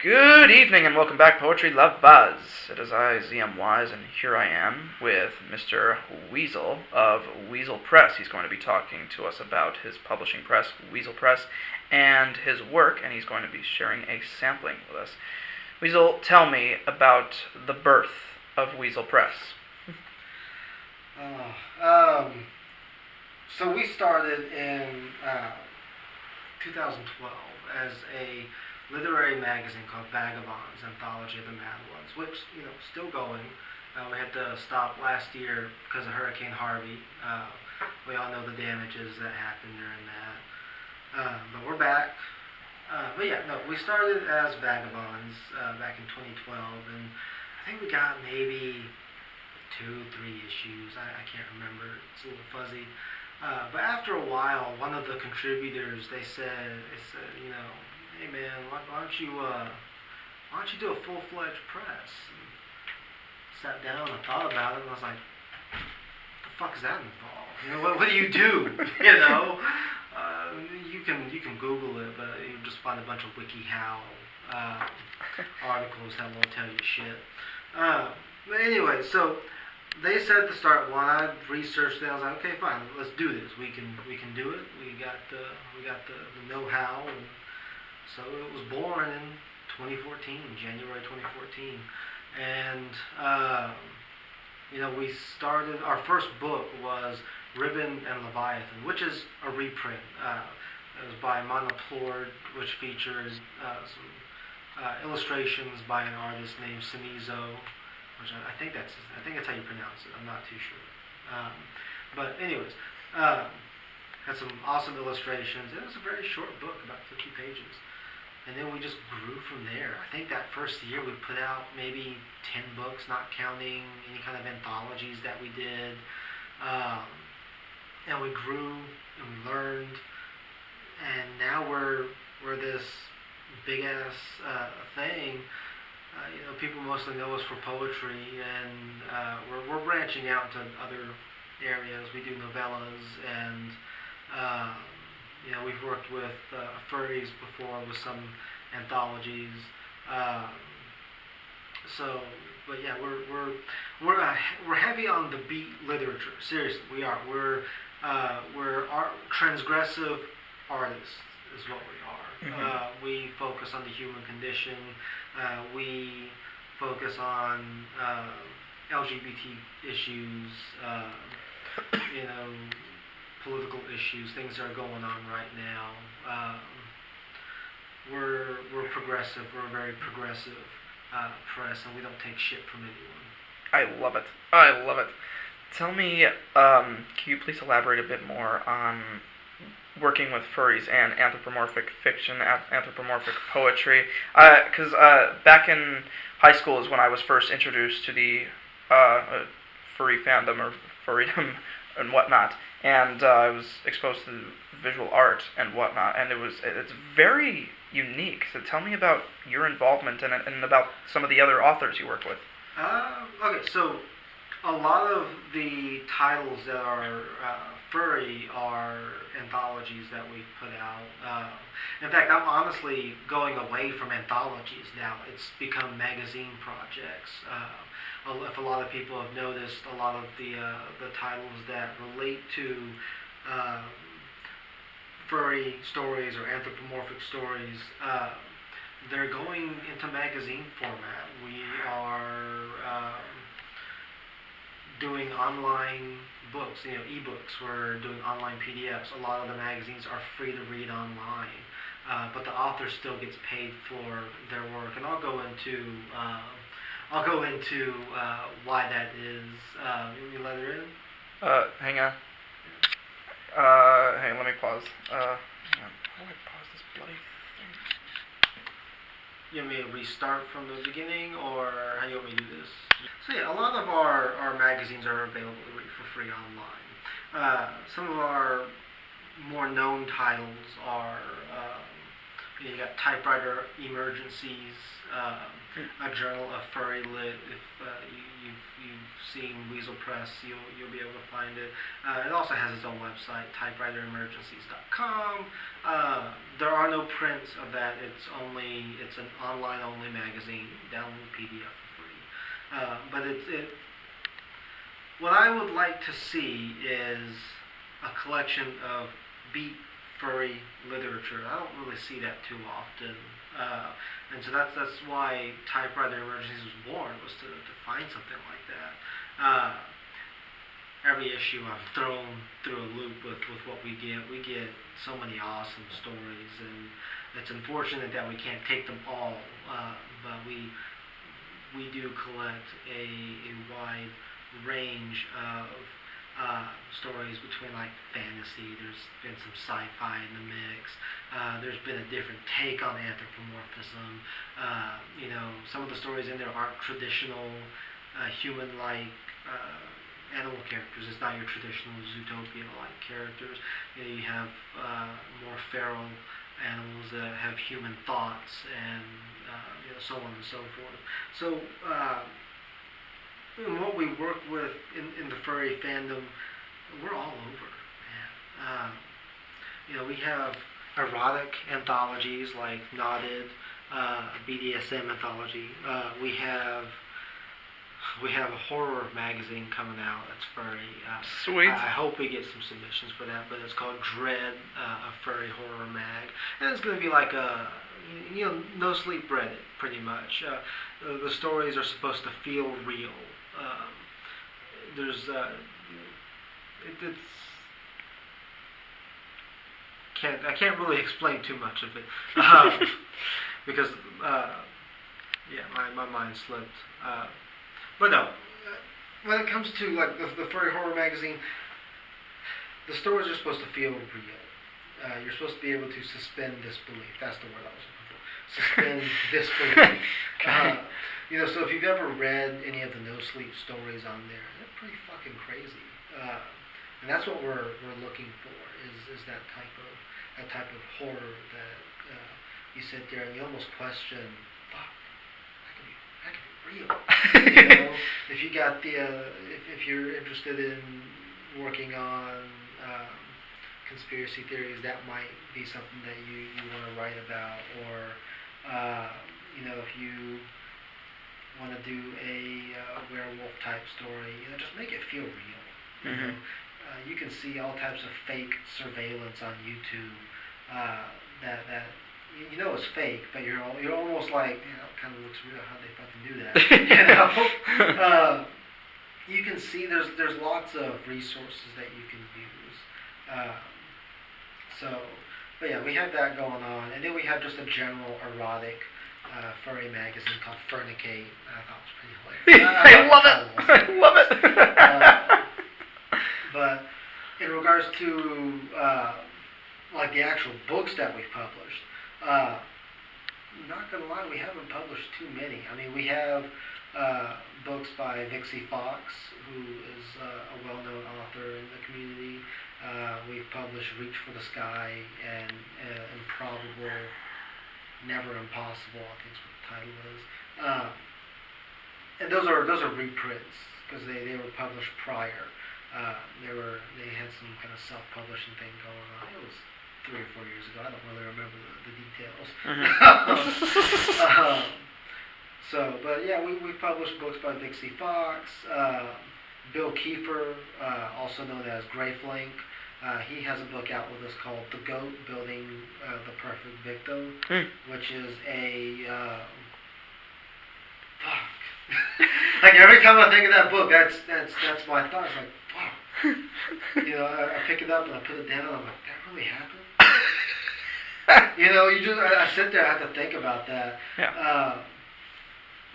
Good evening and welcome back, Poetry Lovers. It is I, ZM Wise, and here I am with Mr. Weasel of Weasel Press. He's going to be talking to us about his publishing press, Weasel Press, and his work, and he's going to be sharing a sampling with us. Weasel, tell me about the birth of Weasel Press. So we started in 2012 as a literary magazine called Vagabonds, Anthology of the Mad Ones, which, still going. We had to stop last year because of Hurricane Harvey. We all know the damages that happened during that. But we're back. We started as Vagabonds back in 2012, and I think we got maybe 2-3 issues. I can't remember. It's a little fuzzy. But after a while, one of the contributors, they said, hey man, why don't you do a full-fledged press? And sat down and thought about it, and I was like, what the fuck is that involved? What do you do? You can Google it, but you'll just find a bunch of WikiHow articles that won't tell you shit. But anyway, so they said to start one. I researched it. I was like, okay, fine, let's do this. We can do it. We got the know-how, and so it was born in 2014, January 2014, and we started. Our first book was Ribbon and Leviathan, which is a reprint. It was by Monoplord, which features some illustrations by an artist named Simizo, which I think that's how you pronounce it. I'm not too sure. But anyways, had some awesome illustrations. It was a very short book, about 50 pages. And then we just grew from there. I think that first year we put out maybe 10 books, not counting any kind of anthologies that we did. And we grew and we learned. And now we're this big ass thing. People mostly know us for poetry, and we're branching out to other areas. We do novellas, and we've worked with furries before with some anthologies. We're heavy on the beat literature. Seriously, we are. We're transgressive artists is what we are. Mm-hmm. We focus on the human condition. We focus on LGBT issues. Political issues, things that are going on right now. We're progressive. We're a very progressive press, and we don't take shit from anyone. I love it. Tell me, can you please elaborate a bit more on working with furries and anthropomorphic fiction, anthropomorphic poetry? Because back in high school is when I was first introduced to the furry fandom or furrydom and whatnot, and I was exposed to visual art and whatnot, and it's very unique. So tell me about your involvement in it and about some of the other authors you work with. Okay, so a lot of the titles that are furry are anthologies that we've put out. In fact, I'm honestly going away from anthologies now. It's become magazine projects. If a lot of people have noticed, a lot of the titles that relate to furry stories or anthropomorphic stories, they're going into magazine format. We are doing online books, ebooks. We're doing online PDFs. A lot of the magazines are free to read online, but the author still gets paid for their work, and I'll go into why that is. You let her in? Hang on. Hang on, let me pause. Hang on. How do I pause this bloody thing? You want me to restart from the beginning, or how do you want me to do this? So yeah, a lot of our magazines are available to read for free online. Some of our more known titles are You got Typewriter Emergencies, a journal of furry lit. If you've seen Weasel Press, you'll be able to find it. It also has its own website, typewriteremergencies.com. There are no prints of that. It's an online only magazine. Download PDF for free. But what I would like to see is a collection of beat furry literature. I don't really see that too often, and so that's why Typewriter Emergencies was born, was to find something like that. Every issue I'm thrown through a loop with what we get. We get so many awesome stories, and it's unfortunate that we can't take them all, but we do collect a wide range of stories between like fantasy. There's been some sci-fi in the mix. There's been a different take on anthropomorphism. Some of the stories in there aren't traditional human-like animal characters. It's not your traditional Zootopia-like characters. You have more feral animals that have human thoughts and so on and so forth. So what we work with in the furry fandom, we're all over, man. We have erotic anthologies like Knotted, BDSM anthology. We have a horror magazine coming out that's furry. Sweet. I hope we get some submissions for that, but it's called Dread, a furry horror mag, and it's going to be like a no sleep Reddit, pretty much. The stories are supposed to feel real. I can't really explain too much of it because my mind slipped. But no, when it comes to like the furry horror magazine, the stories are supposed to feel real. You're supposed to be able to suspend disbelief. That's the word I was looking for. Suspend disbelief. So if you've ever read any of the no sleep stories on there, they're pretty fucking crazy. And that's what we're looking for is that type of horror that you sit there and you almost question, fuck, that could be real. If you got if you're interested in working on conspiracy theories, that might be something that you want to write about, or if you want to do a werewolf type story, just make it feel real. Mm-hmm. You can see all types of fake surveillance on YouTube that it's fake, but you're almost like, it kind of looks real. How they fucking do that? You can see there's lots of resources that you can use. But yeah, we have that going on, and then we have just a general erotic furry magazine called Furnicate. I thought it was pretty hilarious. I love it. I love it. But in regards to like the actual books that we've published, not gonna lie, we haven't published too many. I mean, we have books by Vixie Fox, who is a well-known author in the community. We've published Reach for the Sky and Improbable, Never Impossible, I think is what the title is. And those are reprints because they were published prior. They had some kind of self-publishing thing going on. It was 3 or 4 years ago. I don't really remember the details. Mm-hmm. But yeah, we published books by Vixie Fox, Bill Kiefer, also known as Greyflink. He has a book out with us called The Goat: Building the Perfect Victim, which is a fuck. Like every time I think of that book, that's my thought. It's like, fuck. I pick it up and I put it down. And I'm like, that really happened. I sit there. I have to think about that. Yeah.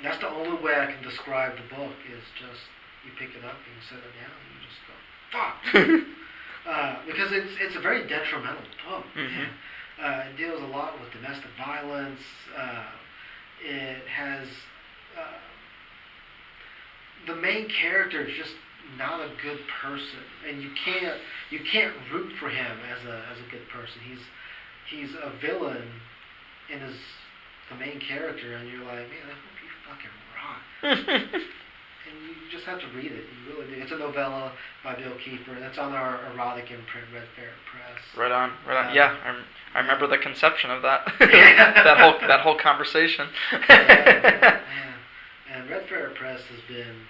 That's the only way I can describe the book is just you pick it up and you set it down and you just go, fuck. Because it's a very detrimental book. Mm-hmm. It deals a lot with domestic violence. It has the main character is just not a good person, and you can't root for him as a good person. He's a villain and is the main character, and you're like, man, I hope you fucking rot. And you just have to read it. You really do. It's a novella by Bill Kiefer. That's on our erotic imprint, Red Ferret Press. Right on, right on. Yeah, I remember the conception of that. Yeah. that whole conversation. Yeah. And Red Ferret Press has been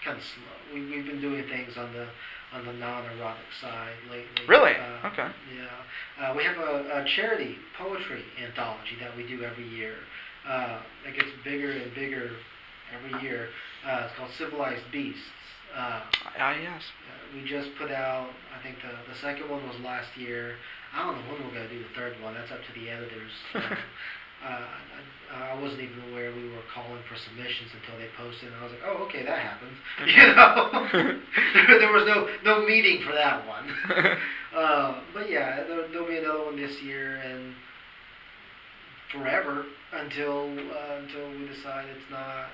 kind of slow. We've been doing things on the non-erotic side lately. Really? Okay. Yeah. We have a charity poetry anthology that we do every year. It gets bigger and bigger every year. It's called Civilized Beasts. Yes. We just put out, I think the second one was last year. I don't know when we're going to do the third one. That's up to the editors. I wasn't even aware we were calling for submissions until they posted, and I was like, oh, okay, that happened. You know, there was no meeting for that one. But yeah, there'll be another one this year, and forever until we decide it's not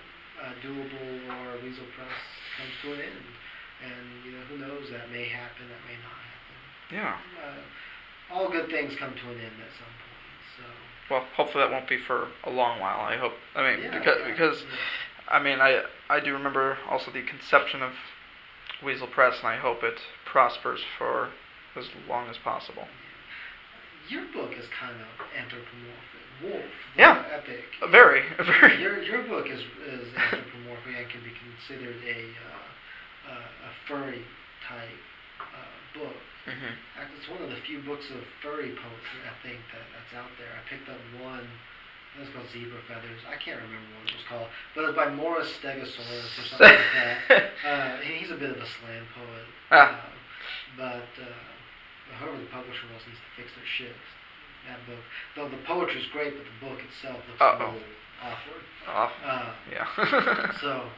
doable or Weasel Press comes to an end. And you know, who knows? That may happen. That may not happen. Yeah. All good things come to an end at some point. So. Well, hopefully that won't be for a long while. I hope. I mean, Yeah, because I mean, I do remember also the conception of Weasel Press, and I hope it prospers for as long as possible. Your book is kind of anthropomorphic. Wolf, the Yeah. epic. Very. Your book is anthropomorphic and can be considered a furry type book. Mm-hmm. It's one of the few books of furry poetry I think that's out there. I picked up one. It was called Zebra Feathers. I can't remember what it was called, but it was by Morris Stegosaurus or something like that. He's a bit of a slam poet, but whoever the publisher was needs to fix their shit. That book, though the poetry's great, but the book itself looks a little awkward. Yeah. So,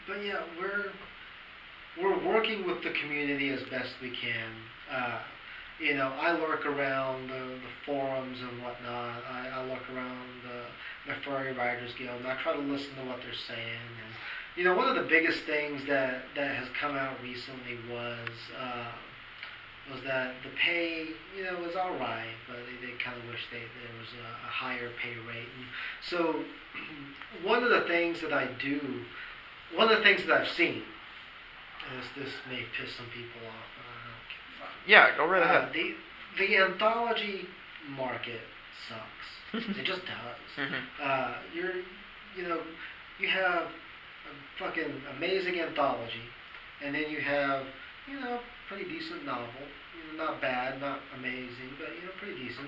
but yeah, we're working with the community as best we can. You know, I lurk around the forums and whatnot. I lurk around the Furry Writers Guild, and I try to listen to what they're saying. And you know, one of the biggest things that has come out recently was that the pay, you know, was all right, but they kind of wish there was a higher pay rate. And so, one of the things that I've seen, this may piss some people off. Yeah, go right ahead. The anthology market sucks. It just does. Mm-hmm. You have a fucking amazing anthology, and then you have, you know, pretty decent novel. You know, not bad, not amazing, but you know, pretty decent.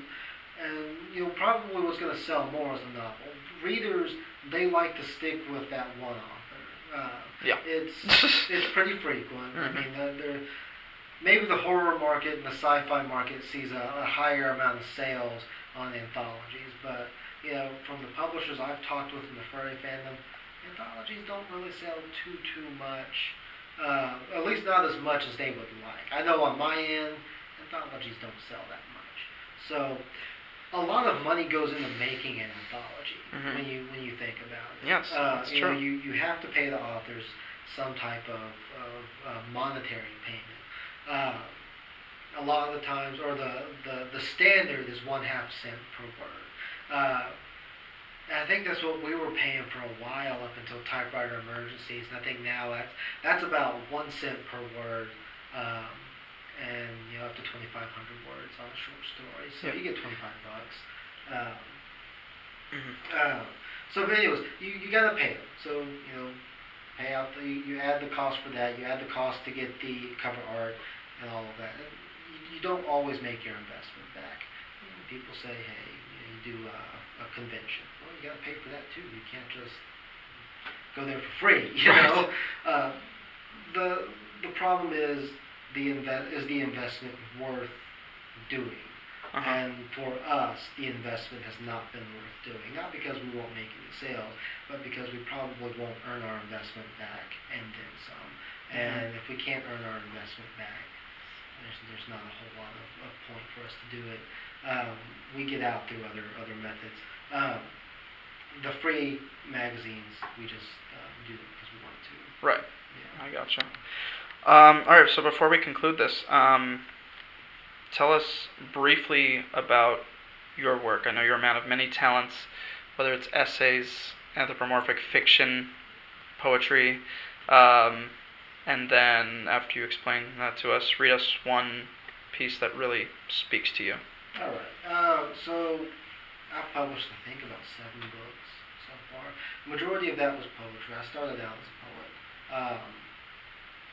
And you know, probably what's going to sell more is the novel. Readers, they like to stick with that one author. Yeah. It's pretty frequent. Mm-hmm. I mean, maybe the horror market and the sci-fi market sees a higher amount of sales on anthologies, but you know, from the publishers I've talked with in the furry fandom, anthologies don't really sell too much. At least not as much as they would like. I know on my end, anthologies don't sell that much. So a lot of money goes into making an anthology when you think about it. Yes, that's true. Know, you have to pay the authors some type of monetary payment. A lot of the times, or the standard is 1/2 cent per word. And I think that's what we were paying for a while up until Typewriter Emergencies. And I think now that's about 1 cent per word, and you know, up to 2,500 words on a short story. So you get $25. So, but anyways, you gotta pay them. So you know, pay out you add the cost for that. You add the cost to get the cover art and all of that. And you don't always make your investment back. You know, people say, hey, you do a convention. Well, you got to pay for that too. You can't just go there for free. You know, the problem is the investment worth doing? And for us, the investment has not been worth doing. Not because we won't make any sales, but because we probably won't earn our investment back and then some. And if we can't earn our investment back, there's not a whole lot of point for us to do it. We get out through other methods. The free magazines, we just do it because we want to. Right. Yeah. I gotcha. All right. So before we conclude this, tell us briefly about your work. I know you're a man of many talents, whether it's essays, anthropomorphic fiction, poetry, um, and then after you explain that to us, read us one piece that really speaks to you. All right. So I've published, I think, about 7 books so far. The majority of that was poetry. I started out as a poet,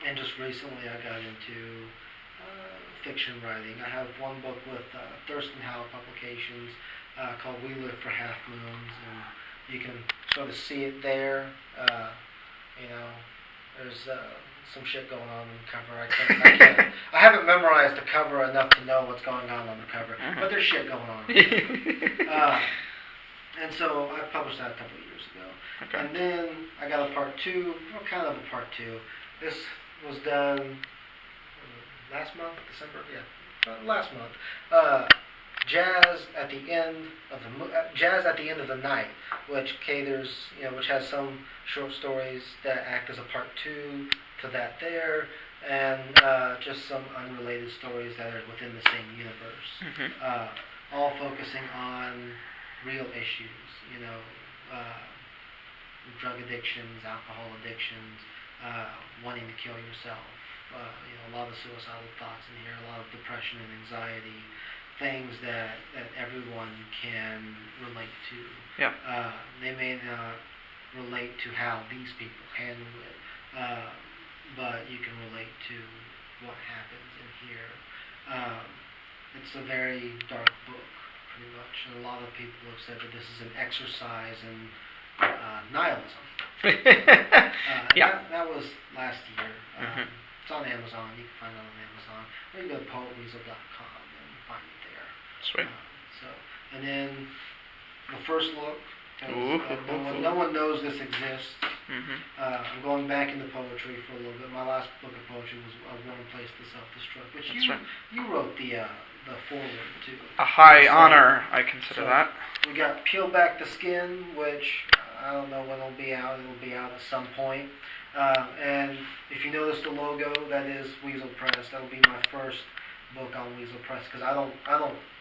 and just recently I got into fiction writing. I have one book with Thurston Howell Publications called "We Live for Half Moons," and you can sort of see it there. You know, there's some shit going on the cover. I haven't memorized the cover enough to know what's going on the cover, but there's shit going on. And so I published that a couple of years ago. Okay. And then I got a part 2, or kind of a part 2. This was done last month, December, last month. Jazz at the end of the night, which caters, which has some short stories that act as a part 2 to that there, and just some unrelated stories that are within the same universe, all focusing on real issues, drug addictions, alcohol addictions, wanting to kill yourself, a lot of suicidal thoughts in here, a lot of depression and anxiety, things that everyone can relate to. Yeah. They may not relate to how these people handle it, but you can relate to what happens in here. It's a very dark book, pretty much, and a lot of people have said that this is an exercise in nihilism. That was last year. It's on Amazon. You can find it on Amazon. Or you go to poetweasel.com and find it there. Sweet. And then the first look. No one knows this exists. I'm going back into poetry for a little bit. My last book of poetry was A Warm Place to Self-Destruct, which you wrote the foreword to. A high honor, I consider that. We got Peel Back the Skin, which I don't know when it'll be out. It'll be out at some point. And if you notice the logo, that is Weasel Press. That'll be my first book on Weasel Press, because I don't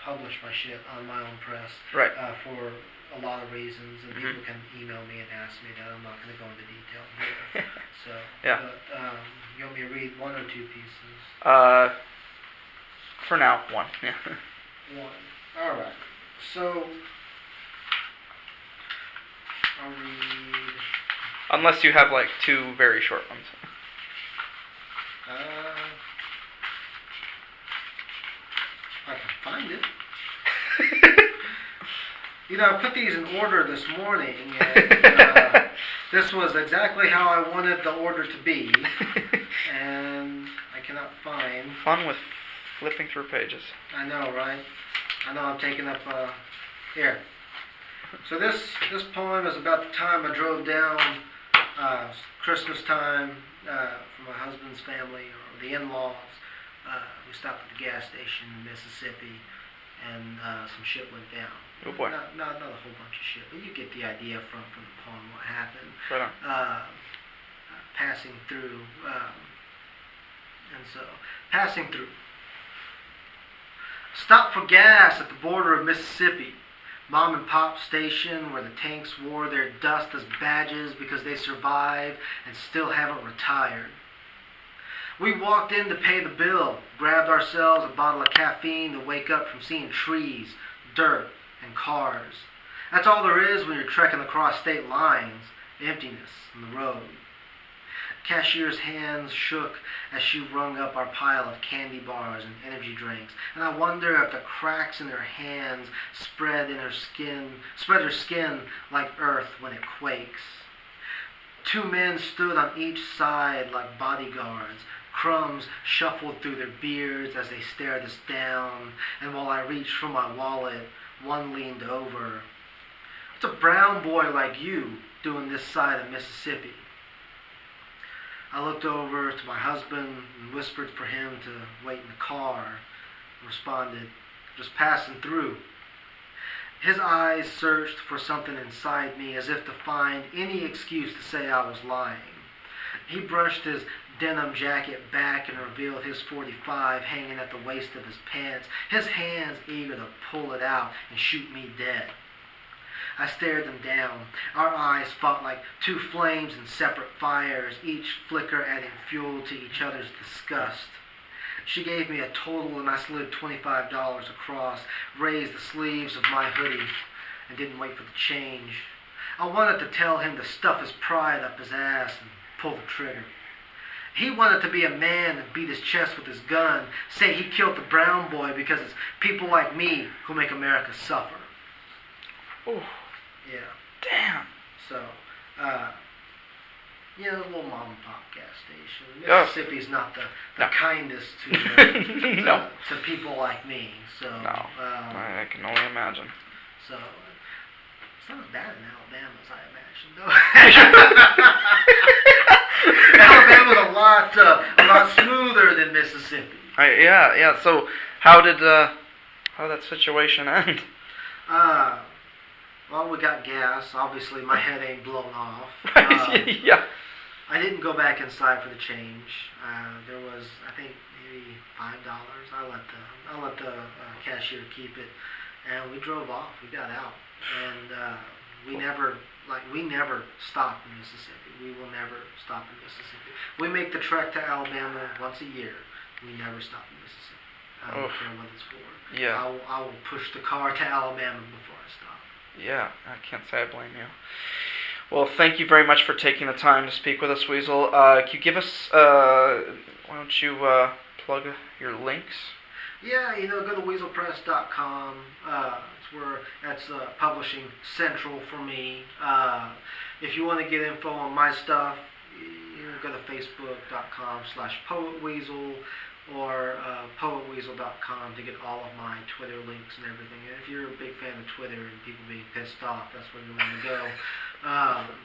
publish my shit on my own press. Right. For a lot of reasons, and people can email me and ask me that. I'm not going to go into detail here. So, yeah. But you want me to read 1 or 2 pieces? For now, 1. Yeah. 1. All right. So I'll read. Unless you have like 2 very short ones. I can find it. I put these in order this morning, and this was exactly how I wanted the order to be, and I cannot find. Fun with flipping through pages. I know, right? I know I'm taking up, here. So this poem is about the time I drove down, Christmas time, for my husband's family, or the in-laws. We stopped at the gas station in Mississippi, and some shit went down. Oh boy. Not a whole bunch of shit, but you get the idea from the poem what happened. Right on. Passing through, passing through. Stop for gas at the border of Mississippi. Mom and pop station where the tanks wore their dust as badges because they survived and still haven't retired. We walked in to pay the bill, grabbed ourselves a bottle of caffeine to wake up from seeing trees, dirt, and cars. That's all there is when you're trekking across state lines, emptiness on the road. The cashier's hands shook as she rung up our pile of candy bars and energy drinks, and I wonder if the cracks in her hands spread her skin like earth when it quakes. 2 men stood on each side like bodyguards. Crumbs shuffled through their beards as they stared us down, and while I reached for my wallet, one leaned over. What's a brown boy like you doing this side of Mississippi? I looked over to my husband and whispered for him to wait in the car, and responded, just passing through. His eyes searched for something inside me as if to find any excuse to say I was lying. He brushed his denim jacket back and revealed his 45 hanging at the waist of his pants, his hands eager to pull it out and shoot me dead. I stared them down. Our eyes fought like two flames in separate fires, each flicker adding fuel to each other's disgust. She gave me a total and I slid $25 across, raised the sleeves of my hoodie, and didn't wait for the change. I wanted to tell him to stuff his pride up his ass and pull the trigger. He wanted to be a man and beat his chest with his gun, say he killed the brown boy because it's people like me who make America suffer. Oh, Yeah. damn. So, yeah, a little mom and pop gas station. Oh. Mississippi's not the No. kindest to, No. to people like me. So, No. I can only imagine. so it's not as bad in Alabama as I imagined, though. Alabama's a lot smoother than Mississippi. Yeah. So, how did that situation end? Well, we got gas. Obviously, my head ain't blown off. Yeah. I didn't go back inside for the change. There was, I think, maybe $5. I let the cashier keep it, and we drove off. We got out, and we never stop in Mississippi. We will never stop in Mississippi. We make the trek to Alabama once a year. We never stop in Mississippi. I don't care what it's for. Yeah. I will push the car to Alabama before I stop. Yeah, I can't say I blame you. Well, thank you very much for taking the time to speak with us, Weasel. Can you give us, why don't you plug your links? Yeah, go to weaselpress.com. That's publishing central for me. If you want to get info on my stuff, go to facebook.com/poetweasel or poetweasel.com to get all of my Twitter links and everything. And if you're a big fan of Twitter and people being pissed off, that's where you want to go.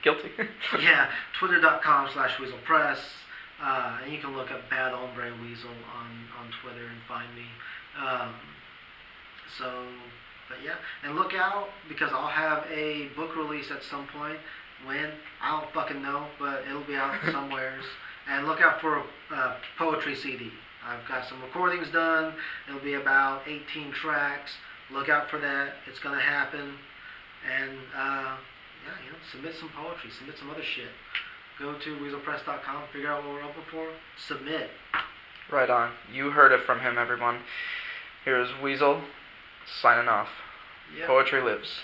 Guilty. Yeah, twitter.com/weaselpress. And you can look up Bad Hombre Weasel on Twitter and find me. But yeah, and look out because I'll have a book release at some point. When? I don't fucking know, but it'll be out somewheres. And look out for a poetry CD. I've got some recordings done. It'll be about 18 tracks. Look out for that. It's going to happen. And, submit some poetry. Submit some other shit. Go to weaselpress.com. Figure out what we're open for. Submit. Right on. You heard it from him, everyone. Here's Weasel signing off. Yep. Poetry lives.